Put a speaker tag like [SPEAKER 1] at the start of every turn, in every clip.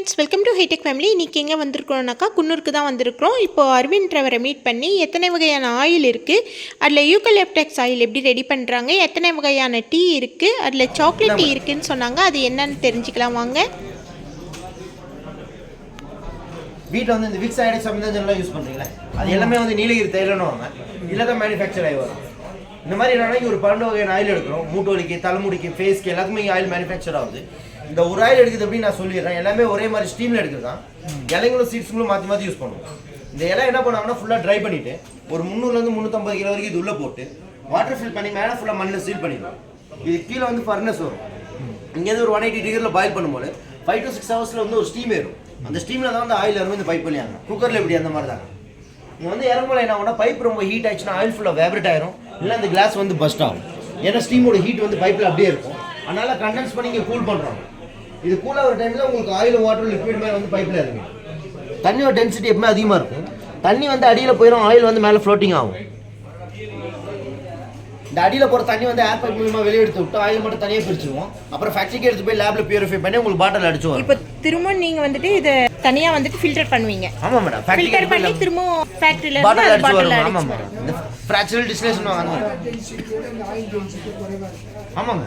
[SPEAKER 1] Friends, welcome to hi tech family. இன்றைக்கி எங்கே வந்திருக்கிறோம்னாக்கா குன்னூருக்கு தான் வந்திருக்கிறோம். இப்போ அரவிந்த்ரவரை மீட் பண்ணி எத்தனை வகையான ஆயில் இருக்குது, அதில் யூக்கலிப்டஸ் ஆயில் எப்படி ரெடி பண்ணுறாங்க, எத்தனை வகையான டீ இருக்குது, அதில் சாக்லேட் டீ இருக்குதுன்னு சொன்னாங்க. அது என்னன்னு தெரிஞ்சுக்கலாம் வாங்க.
[SPEAKER 2] வீட்டில் வந்து இந்த விக்ஸ் ஐடெக்ஸ் சம்பந்தம் யூஸ் பண்ணுறீங்களா, அது எல்லாமே வந்து நீலகிரி தைலன்னு வாங்க, இல்லை தான் மேனுஃபேக்சர் ஆகி வரும். இந்த மாதிரி என்னன்னா இங்கே ஒரு 12 வகையான ஆயில் எடுக்கிறோம். மூட்டு வலிக்கு, தலைமுடிக்கு, ஃபேஸ்க்கு எல்லாத்துக்குமே இங்கே ஆயில் மேனுஃபேக்சர் ஆகுது. இந்த ஒரு ஆயில் எடுக்குது அப்படின்னு நான் சொல்லிடுறேன். எல்லாமே ஒரே மாதிரி ஸ்டீமில் எடுக்கிறது தான். இலைங்களும் சீட்ஸுங்களும் மாற்றி மாற்றி யூஸ் பண்ணுவோம். இந்த இலை என்ன பண்ணுவாங்கன்னா ஃபுல்லாக ட்ரை பண்ணிவிட்டு ஒரு 300 350 கிலோ வரைக்கும் இது உள்ளே போட்டு வாட்டர் ஃபில் பண்ணி மேலே ஃபுல்லாக மண்ணில் சீல் பண்ணிடுவோம். இது கீழே வந்து ஃபர்னஸ் வரும். இங்கேருந்து ஒரு 180 டிகிரியில் பாயில் பண்ணும்போது 5 to 6 ஹவர்ஸில் வந்து ஒரு ஸ்டீம் ஏறும். அந்த ஸ்டீமில் தான் வந்து ஆயில் இறங்கும். இந்த பைப் வழியாங்க குக்கரில் எப்படி அந்த மாதிரி தாங்க. இங்கே வந்து இறங்கும்போது என்ன ஆகும்னா பைப் ரொம்ப ஹீட் ஆயிடுச்சுன்னா ஆயில் ஃபுல்லாக வேப்ரேட் ஆயிரும், இல்லை அந்த கிளாஸ் வந்து பஸ்ட் ஆகும். ஏன்னா ஸ்டீமோட ஹீட் வந்து பைப்பில் அப்படியே இருக்கும். அதனால் கண்டென்ஸ் பண்ணி இங்கே கூல் பண்ணுறோம். இது கூலாக ஒரு டைமில் உங்களுக்கு ஆயில் வாட்டர் லிக்விட் மேலே வந்து பைப்பில் இறங்கும். தண்ணியோட டென்சிட்டி எப்பவுமே அதிகமாக இருக்கும். தண்ணி வந்து அடியில் போயிடும், ஆயில் வந்து மேலே ஃப்ளோட்டிங் ஆகும். இந்த அடியில் போகிற தண்ணி வந்து ஏர் பைப் மூலமாக வெளியே எடுத்து விட்டு ஆயில் மட்டும் தனியாக பிரிச்சுருவோம். அப்புறம் ஃபேக்ட்ரிக்கு எடுத்து போய் லேபில் பியூரிஃபை பண்ணி உங்களுக்கு பாட்டில் அடிச்சுவோம்.
[SPEAKER 1] இப்போ திரும்ப நீங்கள் வந்துட்டு இதை தனியாக வந்துட்டு ஃபில்டர் பண்ணுவீங்க.
[SPEAKER 2] ஆமாம் மேடம்,
[SPEAKER 1] ஃபில்டர் பண்ணி திரும்ப ஃபேக்ட்ரியில்
[SPEAKER 2] பாட்டில் அடிச்சு வரும். ஆமாம் மேடம், இந்த ஃப்ராக்சரல் டிஸ்லேஷன் வாங்க. ஆமாங்க,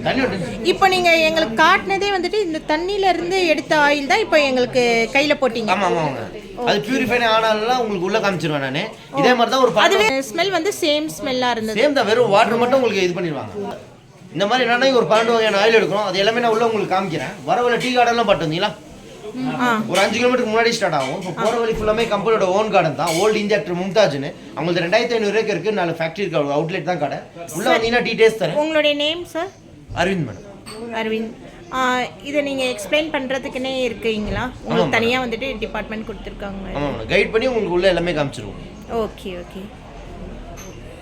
[SPEAKER 2] தண்ணியோட
[SPEAKER 1] இப்போ நீங்கள் எங்களுக்கு காட்டினதே வந்துட்டு இந்த தண்ணியிலேருந்து எடுத்த ஆயில் தான் இப்போ எங்களுக்கு கையில் போட்டிங்க.
[SPEAKER 2] ஆமாம் ஆமாங்க, அது பியூரிஃபை ஆனாலும் உங்களுக்கு உள்ள காமிச்சிருவேன் நான். இதே மாதிரி தான் ஒரு
[SPEAKER 1] அதுவே ஸ்மெல் வந்து சேம் ஸ்மெல்லாக இருந்தது.
[SPEAKER 2] சேம் தான், வெறும் வாட்டர் மட்டும் உங்களுக்கு இது பண்ணிடுவாங்க. இந்த மாதிரி என்னன்னா ஒரு 12 வகையான ஆயில் எடுக்கணும். அது எல்லாமே நான் உள்ள உங்களுக்கு காமிக்கிறேன். வரவழி டீ கார்டெல்லாம் பார்த்துருந்தீங்களா, ஒரு 5 கிலோமீட்டருக்கு முன்னாடி ஸ்டார்ட் ஆகும். இப்போ போகிற வழி ஃபுல்லாமே கம்பெனியோட ஓன் கார்டன் தான். ஓல்டு இன்ஜெக்டர் மும்தாஜ்னு அவங்களுக்கு 2500 ஏக்கர் இருக்குது. 4 ஃபேக்ட்ரி இருக்கு, அவுட்லெட் தான் கடை. உள்ள வந்தீங்கன்னா டீ டேஸ்ட் தரேன்.
[SPEAKER 1] உங்களுடைய name sir?
[SPEAKER 2] Aravind madam.
[SPEAKER 1] Aravind. இதை நீங்கள் எக்ஸ்பிளைன் பண்ணுறதுக்குன்னே இருக்கீங்களா? உங்களுக்கு தனியாக வந்துட்டு டிபார்ட்மெண்ட் கொடுத்துருக்காங்க.
[SPEAKER 2] ஆமாம், கைட் பண்ணி உங்களுக்கு உள்ள எல்லாமே காமிச்சிருவோம்.
[SPEAKER 1] Okay okay.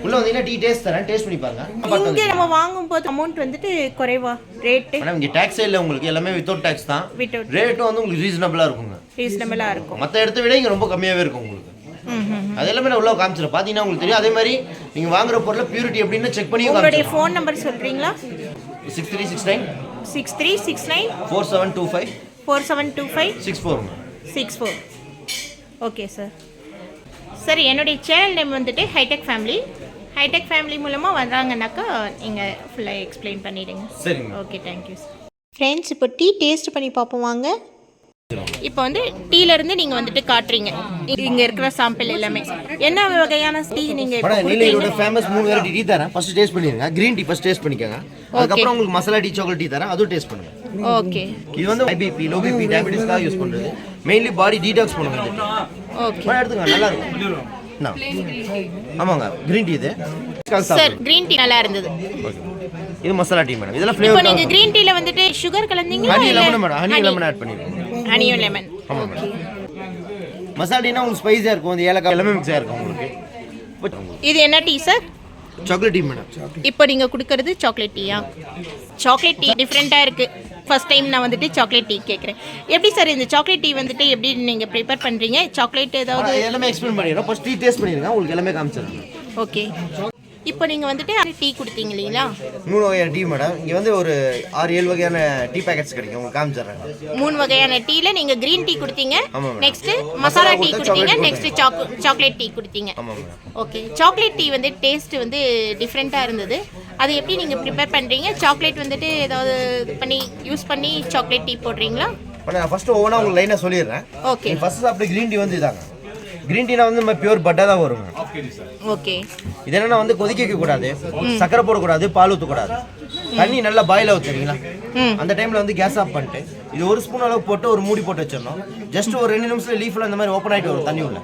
[SPEAKER 2] உள்ள வந்தீங்கன்னா டீ டேஸ்ட் தரேன், டேஸ்ட் பண்ணி பாருங்க.
[SPEAKER 1] இங்கே நம்ம வாங்கும்போது அமௌண்ட் வந்துட்டு குறைவா ரேட்டு?
[SPEAKER 2] மேடம் இங்கே டேக்ஸே இல்லை உங்களுக்கு, எல்லாமே வித்தவுட் டேக்ஸ் தான்.
[SPEAKER 1] வித்தவுட்
[SPEAKER 2] ரேட்டும் வந்து உங்களுக்கு ரீசனபிளாக இருக்குங்க.
[SPEAKER 1] ரீசனபிளாக இருக்கும்.
[SPEAKER 2] மற்ற இடத்த விட இங்கே ரொம்ப கம்மியாகவே இருக்கும் உங்களுக்கு. அது எல்லாமே நான் உள்ள காமிச்சிடும், பார்த்தீங்கன்னா உங்களுக்கு தெரியும். அதே மாதிரி நீங்கள் வாங்குற பொருளை பியூரிட்டி எப்படின்னு செக் பண்ணி.
[SPEAKER 1] உங்களுடைய ஃபோன் நம்பர் சொல்கிறீங்களா?
[SPEAKER 2] 6369
[SPEAKER 1] 6369
[SPEAKER 2] 4725
[SPEAKER 1] 4725
[SPEAKER 2] 64.
[SPEAKER 1] Okay sir. சரி, என்னுடைய சேனல் நேம் வந்துட்டு ஹைடெக் ஃபேமிலி. ஹைடெக் ஃபேமிலி மூலமாக வந்தாங்கன்னாக்கா நீங்கள் ஃபுல்லாக எக்ஸ்பிளைன் பண்ணிவிடுங்க.
[SPEAKER 2] சரிங்க.
[SPEAKER 1] Okay, thank you sir. ஃப்ரெண்ட்ஸ், இப்போ டீ டேஸ்ட் பண்ணி பார்ப்போம் வாங்க. இப்போ வந்து டீலேருந்து நீங்கள் வந்துட்டு காட்டுறீங்க இங்கே இருக்கிற சாம்பிள் எல்லாமே. என்ன வகையான டீ நீங்கள்
[SPEAKER 2] நீலகிரியோட ஃபேமஸ் 3 வெரைட்டி டீ தரேன். ஃபர்ஸ்ட் டேஸ்ட் பண்ணிடுங்க. கிரீன் டீ ஃபர்ஸ்ட் டேஸ்ட் பண்ணிக்கோங்க. அதுக்கப்புறம் உங்களுக்கு மசாலா டீ, சாக்லேட் டீ தரேன், அதுவும் டேஸ்ட் பண்ணுங்க.
[SPEAKER 1] ஓகே.
[SPEAKER 2] இது வந்து ஹை பிபி, லோ பிபி, டயபெட்டிஸ்க்காக யூஸ் பண்ணுறது. மெயின்லி பாடி டீடாக்ஸ் பண்ணுங்க.
[SPEAKER 1] ஓகே,
[SPEAKER 2] எடுத்துங்க, நல்லா இருக்கும். ஆமாங்க, கிரீன் டீ இது
[SPEAKER 1] சார். கிரீன் டீ நல்லா இருந்தது.
[SPEAKER 2] இது மசாலா டீ மேடம். இதெல்லாம் ஃப்ளேவர்.
[SPEAKER 1] நீங்க கிரீன் டீல வந்துட்டு சுகர் கலந்தீங்களா?
[SPEAKER 2] Honey lemon madam, honey lemon add பண்ணிருக்கோம்.
[SPEAKER 1] Honey lemon. ஓகே.
[SPEAKER 2] மசாலா டீனா உங்களுக்கு ஸ்பைசியா இருக்கும், அந்த ஏலக்காய் எல்லாமே மிக்ஸ் ஆயிருக்கும் உங்களுக்கு.
[SPEAKER 1] இது என்ன tea sir?
[SPEAKER 2] Chocolate tea madam.
[SPEAKER 1] இப்போ நீங்க குடுக்குறது சாக்லேட் டீயா? சாக்லேட் டீ டிஃப்ரெண்டா இருக்கு. ஃபர்ஸ்ட் டைம் நான் வந்துட்டு சாக்லேட் டீ கேட்குறேன். எப்படி சார் இந்த சாக்லேட் டீ வந்துட்டு எப்படி நீங்கள் ப்ரிப்பேர் பண்ணுறீங்க? சாக்லேட் ஏதாவது
[SPEAKER 2] எல்லாமே எக்ஸ்பிளைன் பண்ணிடுறோம். ஃபர்ஸ்ட் டீ டேஸ்ட் பண்ணிடுங்க, உங்களுக்கு எல்லாமே காமிச்சிடுறேன்.
[SPEAKER 1] ஓகே. இப்போ நீங்கள் வந்துட்டு டீ கொடுத்தீங்க இல்லைங்களா?
[SPEAKER 2] 3 வகையான டீ மேடம். இங்கே வந்து ஒரு 6-7 வகையான டீ பேக்கெட்ஸ் கிடைக்கும், உங்களுக்கு காமிச்சிடுறேன். 3
[SPEAKER 1] வகையான டீல நீங்கள் கிரீன் டீ கொடுத்தீங்க, நெக்ஸ்ட் மசாலா டீ கொடுத்தீங்க, நெக்ஸ்ட் சாக்லேட் டீ கொடுத்தீங்க. ஓகே. சாக்லேட் டீ வந்து டேஸ்ட் வந்து டிஃப்ரெண்ட்டாக இருந்தது. அது எப்படி நீங்கள் ப்ரிப்பேர் பண்ணுறீங்க? சாக்லேட் வந்துட்டு ஏதாவது பண்ணி யூஸ் பண்ணி சாக்லேட் டீ போடுறீங்களா?
[SPEAKER 2] நான் ஃபர்ஸ்ட் ஒவ்வொன்றா உங்களுக்கு லைனாக சொல்லிடுறேன்.
[SPEAKER 1] ஓகே.
[SPEAKER 2] ஃபர்ஸ்ட் சாப்பிட்டு கிரீன் டீ வந்து இதாங்க. கிரீன் டீனா வந்து நம்ம பியூர் பட்டா தான் வருங்க.
[SPEAKER 1] ஓகே.
[SPEAKER 2] இது என்னன்னா வந்து கொதிக்க வைக்க கூடாது, சக்கரை போடக்கூடாது, பால் ஊற்றக்கூடாது. தண்ணி நல்லா பாயில் ஊற்றுறீங்களா, அந்த டைமில் வந்து கேஸ் ஆஃப் பண்ணிட்டு இது 1 ஸ்பூன் அளவு போட்டு ஒரு மூடி போட்டு வச்சிடணும். ஜஸ்ட் ஒரு 2 நிமிஷத்துல லீஃப்ல அந்த மாதிரி ஓப்பன் ஆகிட்டு வரும் தண்ணி உள்ள.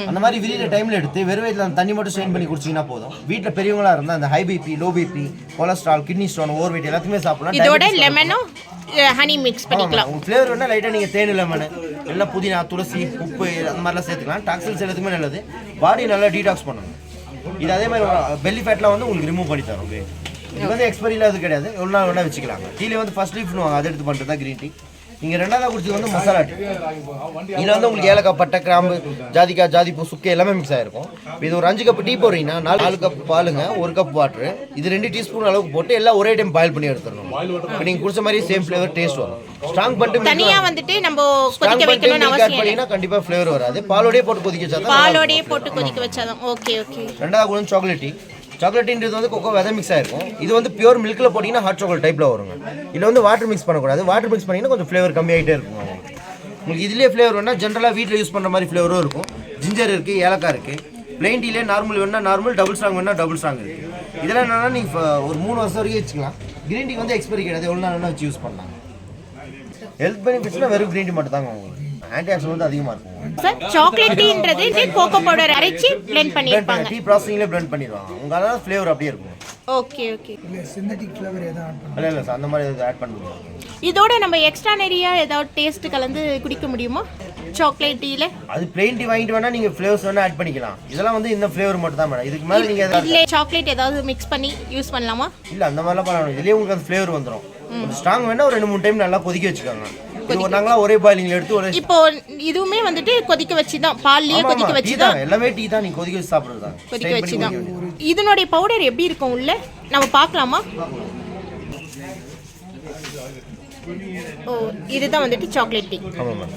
[SPEAKER 2] அந்த மாதிரி விரிகிற டைமில் எடுத்து வெறும் வயிற்றில் அந்த தண்ணி மட்டும் ஸ்ட்ரெயின் பண்ணி குடிச்சிங்கன்னா போதும். வீட்டில் பெரியவங்களா இருந்தால் அந்த high BP, low BP, cholesterol, kidney stone, overweight எல்லாத்துக்குமே சாப்பிடலாம்.
[SPEAKER 1] இதோட லெமனும் ஹனி மிக்ஸ் பண்ணிக்கலாம்.
[SPEAKER 2] உங்கள் ஃப்ளேவர் வேணால் லைட்டாக நீங்கள் தேன் லெமன், எல்லாம் புதினா, துளசி, உப்பு அந்த மாதிரிலாம் சேர்த்துக்கலாம். டாக்ஸில்ஸ் எல்லாத்துக்குமே நல்லது. பாடி நல்லா டீடாக்ஸ் பண்ணுங்க. இது அதே மாதிரி பெல்லி ஃபேட்லாம் வந்து உங்களுக்கு ரிமூவ் பண்ணி தரும். இது வந்து எக்ஸ்பைரியில் அது கிடையாது, எவ்வளோ நாள் வேணால் வச்சுக்கலாங்க. டீலே வந்து ஃபர்ஸ்ட் லீஃப்னு வாங்க, அதை எடுத்து பண்ணுறது தான் கிரீன் டீ. நீங்கள் ரெண்டாவது குடிச்சது வந்து மசாலா டீ. இதில் வந்து உங்களுக்கு ஏலக்காய், பட்டை, கிராம்பு, ஜாதிக்காய், ஜாதிப்பூ, சுக்கு எல்லாமே மிக்ஸ் ஆகிருக்கும். இது ஒரு 5 கப் டீ போடுறீங்கன்னா 4 கப் பாலுங்க, 1 கப் வாட்டரு, இது 2 டீஸ்பூன் அளவுக்கு போட்டு எல்லாம் ஒரே டைம் பாயில் பண்ணி எடுத்துடணும். இப்போ நீங்கள் குடிச்ச மாதிரி சேம் ஃப்ளேவர் டேஸ்ட் வரும். ஸ்ட்ராங் பண்ணிட்டு
[SPEAKER 1] தனியா வந்துட்டு நம்ம கொதிக்க வைக்கணும்னு அவசியம் இல்லை.
[SPEAKER 2] கண்டிப்பாக ஃப்ளேவர் வராது. பாலோடயே போட்டு கொதிக்க வச்சாதான்.
[SPEAKER 1] பாலோடயே போட்டு கொதிக்க வச்சாதான். Okay okay.
[SPEAKER 2] ரெண்டாவது வந்து சாக்லேட் டீ. சாக்லேட்ன்றது வந்து கொக்கோ விதை மிக்ஸ் ஆயிருக்கும். இது வந்து பியூர் மில்கில் போட்டிங்கன்னா ஹாட் சாக்லேட் டைப்பில் வருங்க. இதில் வந்து வாட்டர் மிக்ஸ் பண்ணக்கூடாது. வாட்டர் மிக்ஸ் பண்ணிங்கன்னா கொஞ்சம் ஃப்ளேவர் கம்மியாகிட்டே இருக்கும். உங்களுக்கு இதுலேயே ஃப்ளேவர் வேணால் ஜென்ரலாக வீட்டில் யூஸ் பண்ணுற மாதிரி ஃப்ளேவரும் இருக்கும். ஜிஞ்சர் இருக்குது, ஏலக்காய் இருக்குது. பிளெயின் டீலே நார்மல் வேணால் நார்மல், டபுள் ஸ்ட்ராங் வேணால் டபுள் ஸ்ட்ராங் இருக்குது. இதெல்லாம் என்னென்னா நீங்கள் ஒரு 3 வருஷம் வரைக்கும் வச்சுக்கலாம். கிரீன் டீ வந்து எக்ஸ்பைரி கிடையாது, எவ்வளோ நாள் வச்சு யூஸ் பண்ணலாம். ஹெல்த் பெனிஃபிட்ஸ்னால் வெறும் கிரீன் டீ மட்டும் தாங்க உங்களுக்கு. ஆன்டி ஆக்சிடென்ட் வந்து அதிகமாக இருக்கும்.
[SPEAKER 1] சார் சாக்லேட் டீன்றது கோகோ பவுடர் அரைச்சி blend பண்ணிருப்பாங்க.
[SPEAKER 2] டீ ப்ராசஸிங்ல blend பண்ணிடுவாங்க. உங்களால ஃப்ளேவர் அப்படியே இருக்கும்.
[SPEAKER 1] Okay okay.
[SPEAKER 3] சிந்தட்டிக் ஃப்ளேவர் ஏதாவது ஆட் பண்ணுங்க.
[SPEAKER 2] இல்ல அந்த மாதிரி ஏதாவது ஆட் பண்ணுங்க.
[SPEAKER 1] இதோட நம்ம எக்ஸ்ட்ரா நிறைய ஏதாவது டேஸ்ட் கலந்து குடிக்க முடியுமா சாக்லேட் டீல?
[SPEAKER 2] அது பிளெயின் டீ வாங்கிட்டு வேணா நீங்க ஃப்ளேவர்ஸ் வேணா ஆட் பண்ணிக்கலாம். இதெல்லாம் வந்து இந்த ஃப்ளேவர் மட்டும் தான் மேடம். இதுக்கு மேல நீங்க
[SPEAKER 1] இல்ல சாக்லேட் ஏதாவது மிக்ஸ் பண்ணி யூஸ் பண்ணலாமா?
[SPEAKER 2] இல்ல அந்த மாதிரிலாம் பண்ணலாம். இதுலயே உங்களுக்கு அந்த ஃப்ளேவர் வந்துரும். கொஞ்சம் ஸ்ட்ராங் வேணா ஒரு 2-3 டைம் நல்லா கொதிக்க வச்சுக்கோங்க. இது நாங்களா ஒரே பாயிலிங்ல எடுத்து ஒரே.
[SPEAKER 1] இப்போ இதுவுமே வந்துட்டு கொதிக்க வச்சு தான், பால்லயே கொதிக்க வச்சு தான்.
[SPEAKER 2] எல்லாமே டீ தான், நீ கொதிக்க வச்சு சாப்பிடுறது தான்.
[SPEAKER 1] கொதிக்க வச்சு தான். இதனுடைய பவுடர் எப்படி இருக்கும் உள்ள நம்ம பார்க்கலாமா? ஓ இதுதான் வந்துட்டு சாக்லேட் டீ.
[SPEAKER 2] ஆமா மேம்.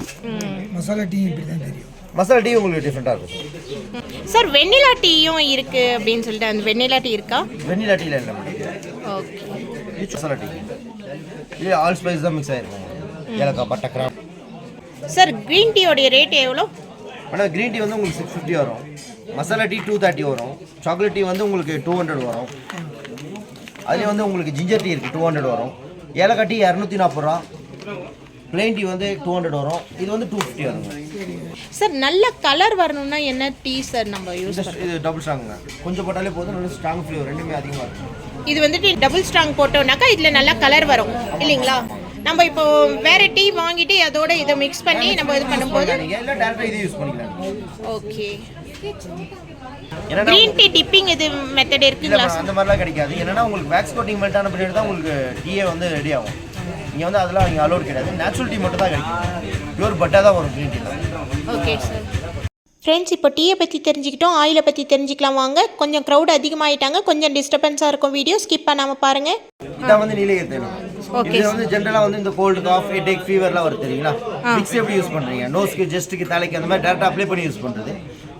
[SPEAKER 3] மசாலா டீ இப்படி தான் தெரியும்.
[SPEAKER 2] மசாலா டீ உங்களுக்கு டிஃபரெண்டா இருக்கும்.
[SPEAKER 1] சார் வெண்ணிலா டீயும் இருக்கு அப்படின்னு சொல்லிட்டு அந்த வெண்ணிலா டீ இருக்கா?
[SPEAKER 2] வெண்ணிலா டீல இல்ல மேடம்.
[SPEAKER 1] ஓகே.
[SPEAKER 2] இது மசாலா டீ. இது ஆல் ஸ்பைஸ் தான் மிக்ஸ் ஆயிருக்கும். ஏலக்காய், பட்டை, கிராம்பு.
[SPEAKER 1] சார் கிரீன் டீயோட ரேட் எவ்வளோ?
[SPEAKER 2] மேடம் கிரீன் டீ வந்து உங்களுக்கு 650 வரும். மசாலா டீ 230 வரும். சாக்லேட் டீ வந்து உங்களுக்கு 200 வரும். அதுலேயே வந்து உங்களுக்கு ஜிஞ்சர் டீ இருக்குது 200 வரும். ஏலக்காய் டீ 240 ரூபா. பிளெயின் டீ வந்து 200 வரும். இது வந்து 250 வருங்க.
[SPEAKER 1] சார் நல்ல கலர் வரணும்னா என்ன டீ சார் நம்ம யூஸ் பண்ணுறோம்?
[SPEAKER 2] இது டபுள் ஸ்ட்ராங்குங்க. கொஞ்சம் போட்டாலே போதும், நல்ல ஸ்ட்ராங் ஃப்ளேவர் ரெண்டுமே அதிகமாக இருக்கும்.
[SPEAKER 1] இது வந்துட்டு டபுள் ஸ்ட்ராங் போட்டோம்னாக்கா இதில் நல்லா கலர் வரும் இல்லைங்களா? நம்ம இப்போ வேற டீ வாங்கிட்டு அதோட இதை மிக்ஸ் பண்ணி நம்ம இது பண்ணும்போது
[SPEAKER 2] எல்லாம் டேரக்டாக இதே யூஸ் பண்ணிக்கலாம்.
[SPEAKER 1] ஓகே. கிரீன் டீ டிப்பிங் இது மெத்தட் இருக்குங்களா?
[SPEAKER 2] அந்த மாதிரிலாம் கிடைக்காது. என்னன்னா உங்களுக்கு வேக்ஸ் கோட்டிங் மெல்ட் ஆன பின்னாடி தான் உங்களுக்கு டீயே வந்து ரெடி ஆகும். இங்கே வந்து அதெல்லாம் இங்கே அலோட் கிடையாது. நேச்சுரல் டீ மட்டும் தான் கிடைக்கும். பியூர் பட்டாக தான் வரும் green tea.
[SPEAKER 1] Okay sir. Friends இப்போ டீயை பற்றி தெரிஞ்சுக்கிட்டோம், ஆயிலை பற்றி தெரிஞ்சுக்கலாம் வாங்க. கொஞ்சம் க்ரௌட் அதிகமாகிட்டாங்க, கொஞ்சம் டிஸ்டர்பன்ஸாக இருக்கும். வீடியோ ஸ்கிப் பண்ணாமல் பாருங்கள்.
[SPEAKER 2] இதான் வந்து நீலகிரி தைலம். இது வந்து ஜென்ரலாக வந்து இந்த கோல்டு, காஃப், ஹெட்டேக், ஃபீவர்லாம் வருது தெரியுங்களா? மிக்ஸ் எப்படி யூஸ் பண்ணுறீங்க? நோஸ்க்கு, ஜெஸ்ட்டுக்கு, தலைக்கு அந்த மாதிரி டேரெக்டாக அப்ளை பண்ணி யூஸ் பண்ணுறது.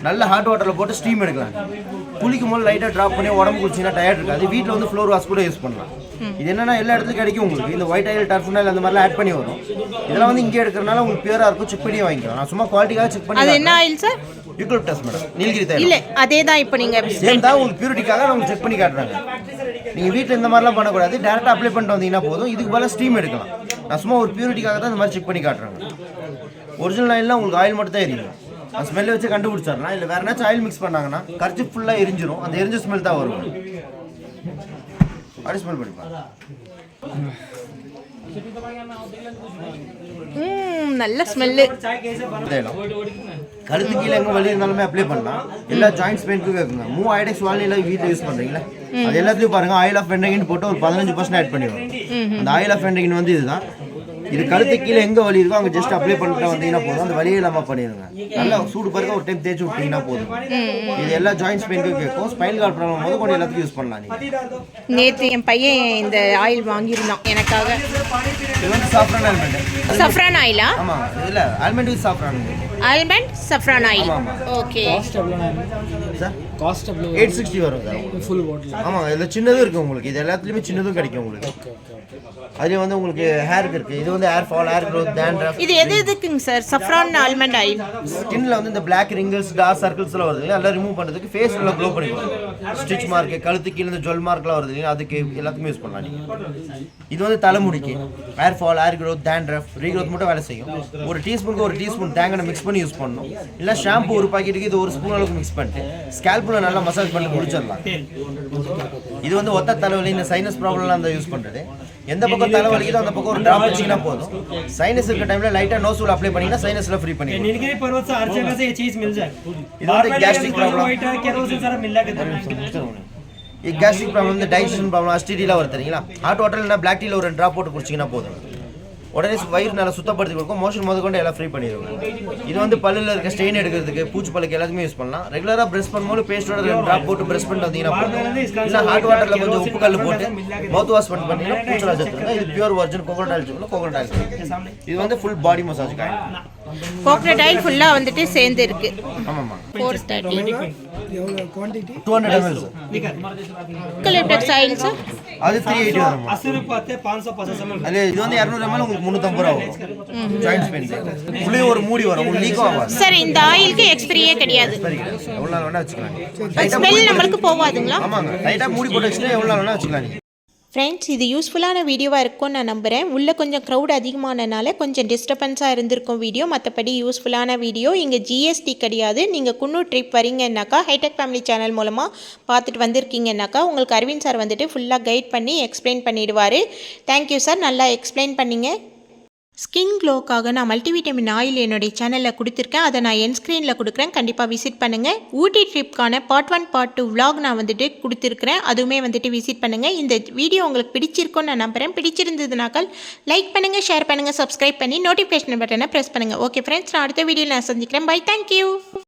[SPEAKER 2] நல்ல ஹாட் வாட்டரில் போட்டு ஸ்டீம் எடுக்கலாம். குளிக்கும் போது லைட்டாக ட்ராப் பண்ணி உடம்பு குளிச்சிங்கன்னா டயர்ட் இருக்காது. வீட்டில் வந்து ஃப்ளோர் வாஷ் கூட யூஸ் பண்ணலாம். இது என்னன்னா எல்லா இடத்துலையும் கிடைக்கும் உங்களுக்கு. இந்த ஒயிட் ஆயில், டர்ஃப் ஆயில் அந்த மாதிரிலாம் ஆட் பண்ணி வரும். இதெல்லாம் வந்து இங்கே எடுக்கிறனால உங்களுக்கு பியூராக இருக்கும். செக் பண்ணி வாங்கிக்கலாம். நான் சும்மா குவாலிட்டிக்காக செக் பண்ணி.
[SPEAKER 1] அது என்ன oil sir?
[SPEAKER 2] Eucalyptus madam. Nilgiri தைலம்.
[SPEAKER 1] இல்லை அதே தான் இப்போ நீங்கள்
[SPEAKER 2] சேம் தான். உங்களுக்கு பியூரிட்டிக்காக நம்ம செக் பண்ணி காட்டுறாங்க. நீங்கள் வீட்டில் இந்த மாதிரிலாம் பண்ணக்கூடாது. டேரெக்டாக அப்ளை பண்ணிட்டு வந்தீங்கன்னா போதும். இதுக்கு பதிலாக ஸ்டீம் எடுக்கலாம். நான் சும்மா ஒரு பியூரிட்டிக்காக தான் இந்த மாதிரி செக் பண்ணி காட்டுறாங்க. ஒரிஜினல் ஆயில்னா உங்களுக்கு ஆயில் மட்டும் தான் எரியும். அந்த ஸ்மெல்லை வச்சு கண்டுபிடிச்சிடலாம். இல்லை வேறு ஏதாச்சும் ஆயில் மிக்ஸ் பண்ணாங்கன்னா கர்ச்சி ஃபுல்லாக எரிஞ்சிரும். அந்த எரிஞ்ச ஸ்மெல் தான் வரும். அப்படி ஸ்மெல் பண்ணிப்பாங்க.
[SPEAKER 1] நல்ல ஸ்மெல்லு.
[SPEAKER 2] கழுத்து கீழே எங்கே வலி இருந்தாலுமே அப்ளை பண்ணலாம். எல்லா ஜாயின்ட்ஸ் பெயினுக்கும் இருக்குங்க. ஐடெக்ஸ் வாலினில் வீட்டில் யூஸ் பண்ணுறீங்களா? அது எல்லாத்துலேயும் பாருங்கள் ஆயில் ஆஃப் வெண்டகின் போட்டு ஒரு 15% ஆட் பண்ணிடுவோம். அந்த ஆயில் ஆஃப் வெண்டகின் வந்து இதுதான். இது கழுத்து கீழே எங்கே வலி இருக்கோ அங்கே ஜஸ்ட் அப்ளை பண்ணிட்டு வந்தீங்கன்னா போதும். அந்த வலியே இல்லாமல் பண்ணிடுங்க. நல்லா சூடு பாருங்க, ஒரு டைம் தேய்ச்சி விட்டீங்கன்னா போதும். இது எல்லா ஜாயின்ட்ஸ் பெயினுக்கும் கேட்கும். ஸ்பைன் கார்ட் ப்ராப்ளம் போது கொஞ்சம் எல்லாத்துக்கும் யூஸ் பண்ணலாம். நீங்கள்
[SPEAKER 1] நேற்று என் பையன் இந்த ஆயில் வாங்கியிருந்தான் எனக்காக.
[SPEAKER 2] இது வந்து சாஃப்ரான் ஆல்மண்ட்.
[SPEAKER 1] சஃப்ரான் ஆயிலா?
[SPEAKER 2] ஆமாம். இதில் almond with saffron.
[SPEAKER 1] Almond saffron oil. Okay.
[SPEAKER 2] Sir cost 860 வரும் சார் ஃபுல் பாட்டில். ஆமாம். இதில் சின்னதும் இருக்குது உங்களுக்கு. இது எல்லாத்துலேயுமே சின்னதும் கிடைக்கும் உங்களுக்கு. அதுலேயே வந்து உங்களுக்கு ஹேருக்கு இருக்குது. இது வந்து hair fall, hair growth, dandruff.
[SPEAKER 1] இது எது எதுக்குங்க சார் சஃப்ரான் ஆல்மண்ட் ஆயில்?
[SPEAKER 2] ஸ்கின்ல வந்து இந்த பிளாக் ரிங்கிள்ஸ், டார்க் சர்க்கிள்ஸ்லாம் வருது இல்லையா, அதெல்லாம் ரிமூவ் பண்ணுறதுக்கு, ஃபேஸ் நல்லா க்ளோ பண்ணிக்கலாம். ஸ்டிச் மார்க்கு, கழுத்து கீழே இந்த ஜுவல் மார்க்லாம் வருது இல்லையா, அதுக்கு எல்லாத்துக்குமே யூஸ் பண்ணலாம் நீங்கள். இது வந்து தலைமுடிக்கு hair fall, hair growth, dandruff, regrowth மட்டும் வேலை செய்யும். ஒரு டீஸ்பூனுக்கு 1 டீஸ்பூன் தேங்காய் மிக்ஸ் பண்ணி யூஸ் பண்ணணும். இல்லை ஷாம்பு ஒரு பாக்கெட்டுக்கு இது 1 ஸ்பூன் அளவுக்கு மிக்ஸ் பண்ணிட்டு ஸ்கேல்பில் நல்லா மசாஜ் பண்ணி முடிச்சிடலாம். இது வந்து ஒத்த தலைவலி, இந்த சைனஸ் ப்ராப்ளம்லாம் அந்த யூஸ் பண்ணுறது. எந்த பக்கம் தலை வலிக்குதோ அந்த பக்கம் ஒரு டிராப் வச்சிங்கன்னா போதும். சைனஸ் இருக்க டைம்ல லைட்டா நோஸ் உள்ள அப்ளை பண்ணீங்கன்னா சைனஸ்ல ஃப்ரீ பண்ணிடுங்க. नीलगिरी पर्वत से हर जगह से ये चीज मिल जाए. இது வந்து गैस्ट्रिक प्रॉब्लम केरोसिन सारा मिल जाएगा. ये गैस्ट्रिक प्रॉब्लम இந்த டைஜஷன் प्रॉब्लम அசிடிட்டில வருது தெரியுங்களா, ஹாட் வாட்டர்ல இல்ல பிளாக் டீல ஒரு டிராப் போட்டு குடிச்சீங்கன்னா போதும். உடனே வயிறு நல்லா சுத்தப்படுத்தி கொடுக்கும், மோஷன் முதற்கொண்டு எல்லாம் ஃப்ரீ பண்ணிடுவோம். இது வந்து பல்லில் இருக்க ஸ்டெயின் எடுக்கிறதுக்கு, பூச்சி பல்லுக்கு எல்லாத்துக்குமே யூஸ் பண்ணலாம். ரெகுலராக ப்ரெஷ் பண்ணும்போது பேஸ்ட்டோட 2 ட்ராப் போட்டு ப்ரெஷ் பண்ணிட்டு வந்தீங்கன்னா போதும். இல்லை ஹாட் வாட்டரில் கொஞ்சம் உப்பு கல் போட்டு மவுத் வாஷ் பண்ணிட்டீங்கன்னா பூச்செல்லாம் செத்துருங்க. இது பியூர் ஒரிஜினல் கோகோனட் ஆயில் சொல்லணும், கோகோனட் ஆயில். இது வந்து full body massage coin.
[SPEAKER 1] Coconut oil ஃபுல்லாக வந்துட்டு சேர்ந்து இருக்கு.
[SPEAKER 2] ஆமாம்மா.
[SPEAKER 1] 430.
[SPEAKER 3] எவ்வளோ quantity?
[SPEAKER 2] 200 ml.
[SPEAKER 1] Eucalyptus oil sir
[SPEAKER 2] அது 380 வரும். அது இது வந்து 200 ml உங்களுக்கு 350 ரூபா வரும். ஜாயின்ட் பெயின் உள்ளே ஒரு மூடி வரும், உங்களுக்கு லீக்கும் ஆகாது.
[SPEAKER 1] சார் இந்த ஆயிலுக்கு எக்ஸ்பிரியே கிடையாது.
[SPEAKER 2] எவ்வளோ நாள் வேணா வச்சுக்கலாம்.
[SPEAKER 1] ஸ்மெல் நம்மளுக்கு போகாதுங்களா?
[SPEAKER 2] ஆமாங்க, லைட்டாக மூடி போட்டு வச்சுன்னா எவ்வளோ நாள் வேணா வச்சுக்கலாம் நீங்கள்.
[SPEAKER 1] ஃப்ரெண்ட்ஸ், இது யூஸ்ஃபுல்லான வீடியோவாக இருக்கும்னு நான் நம்புகிறேன். உள்ளே கொஞ்சம் க்ரௌட் அதிகமானனால கொஞ்சம் டிஸ்டர்பன்ஸாக இருந்திருக்கும் வீடியோ. மற்றபடி யூஸ்ஃபுல்லான வீடியோ. இங்கே ஜிஎஸ்டி கிடையாது. நீங்கள் குன்னூர் ட்ரிப் வரீங்கன்னாக்கா ஹைடெக் ஃபேமிலி சேனல் மூலமாக பார்த்துட்டு வந்திருக்கீங்கன்னாக்கா உங்களுக்கு அரவிந்த் சார் வந்துட்டு ஃபுல்லாக கைட் பண்ணி எக்ஸ்பிளைன் பண்ணிடுவார். தேங்க்யூ சார், நல்லா எக்ஸ்பிளைன் பண்ணிங்க. ஸ்கின் க்ளோக்காக நான் மல்டிவிட்டமின் ஆயில் என்னுடைய சேனலில் கொடுத்துருக்கேன். அதை நான் என் ஸ்க்ரீனில் கொடுக்குறேன், கண்டிப்பாக விசிட் பண்ணுங்கள். ஊட்டி ட்ரிப்கான பார்ட் 1 பார்ட் 2 vlog நான் வந்துட்டு கொடுத்துருக்குறேன், அதுவுமே வந்துட்டு விசிட் பண்ணுங்கள். இந்த வீடியோ உங்களுக்கு பிடிச்சிருக்கும்னு நான் நம்புகிறேன். பிடிச்சிருந்ததுனாக்கா லைக் பண்ணுங்கள், ஷேர் பண்ணுங்கள், சப்ஸ்கிரைப் பண்ணி நோட்டிஃபிகேஷன் பட்டனை ப்ரெஸ் பண்ணுங்கள். ஓகே ஃப்ரெண்ட்ஸ், நான் அடுத்த வீடியோவில் நான் சந்திக்கிறேன். Bye, thank you.